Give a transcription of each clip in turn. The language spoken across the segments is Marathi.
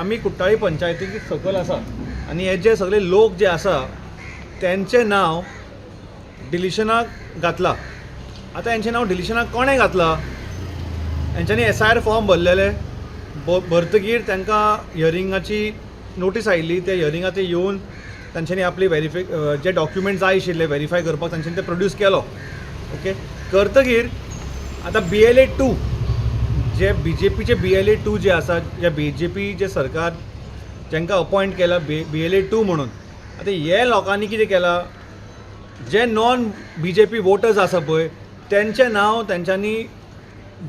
आमी कुट्टाळी पंचायतीची सकल आसा आनी हे जे सगळे लोक जे आसा त्यांचे नाव डिलिशनाक घातला. आतां हेंचें नांव डिलिशनाक कोणें घातला? हेंच्यांनी SIR फॉर्म भरलेले, भरतगीर तांकां हियरिंगाची नोटीस आयिल्ली. त्या हियरिंगाक ते येवन तांच्यांनी आपली जे डॉक्युमेंट जाय आशिल्ले व्हेरीफाय करपाक तांच्यांनी ते प्रोड्यूस केलो. ओके, करतगीर आतां BLA 2 जे BJPचे BLA 2 जे आसा, जे BJP जे सरकार जांकां अपॉयंट केला BLA 2 म्हणून, आतां हे लोकांनी कितें केलां, जे नॉन BJP वोटर्स आसा पळय तेंचें नांव तेंच्यांनी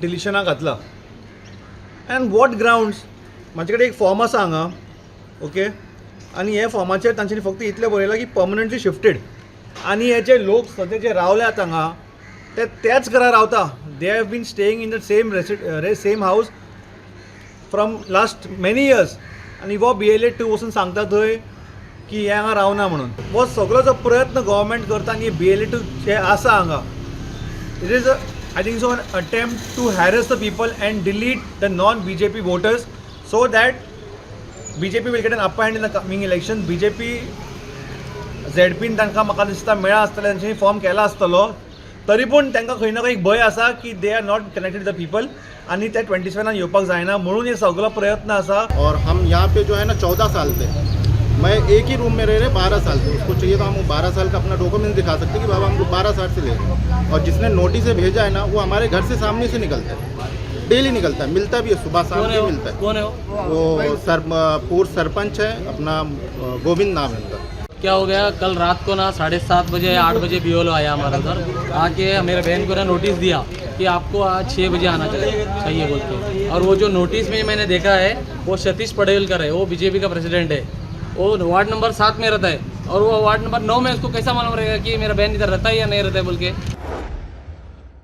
डिलिशनाक घातला. And what grounds? म्हाजे कडेन एक फॉर्म आसा हांगा. ओके, आनी हे फॉर्माचेर तांच्यांनी फक्त इतलें बरयलां की परमनंटली शिफ्टेड. आनी हे जे लोक सद्या जे रावल्यात हांगा त्याच घरा रावता. They have been staying in the same house from last many years. आनी वो BLA 2 वचून सांगता थंय की हे हांगा रावना म्हणून. हो सगळो जो प्रयत्न गव्हर्मेंट करता आनी BLA 2 जे आसा हांगा, it is I think so an attempt to harass the people and delete the non-BJP voters so that BJP will get an upper hand in the coming election. BJP ZPन तांकां म्हाका दिसता मेळ्ळा आसतलें, तांच्यांनी फॉर्म केला आसतलो, तरी पूण तांकां खंय ना खंय एक भंय आसा की they are not connected the people आनी ते 27 येवपाक जायना म्हणून हे सगळो प्रयत्न आसा. और हम यहाँ पे जो है ना 14 साल से, मैं एक ही रूम में रह रहे 12 साल से. उसको चाहिए तो हम 12 साल का अपना डॉक्यूमेंट दिखा सकते कि बाबा हमको 12 साल से ले रहे हैं. और जिसने नोटिस से भेजा है ना वो हमारे घर से सामने से निकलता है, डेली निकलता है, मिलता भी है, सुबह शाम भी मिलता है. कौन है वो पूर्व सरपंच है, अपना गोविंद नाम है उनका. क्या हो गया, कल रात को ना 7:30 बजे 8 बजे BLO आया हमारे घर, आके मेरे बहन को ना नोटिस दिया कि आपको आज 6 बजे आना चाहिए बोल के. और वो जो नोटिस में मैंने देखा है वो सतीश पटेलकर है, वो BJP का प्रेसिडेंट है. वो वार्ड नंबर 7 में रहता है और वो वार्ड नंबर 9 में उसको कैसा मालूम रहेगा कि मेरा बहन इधर रहता है या नहीं रहता है बोल के.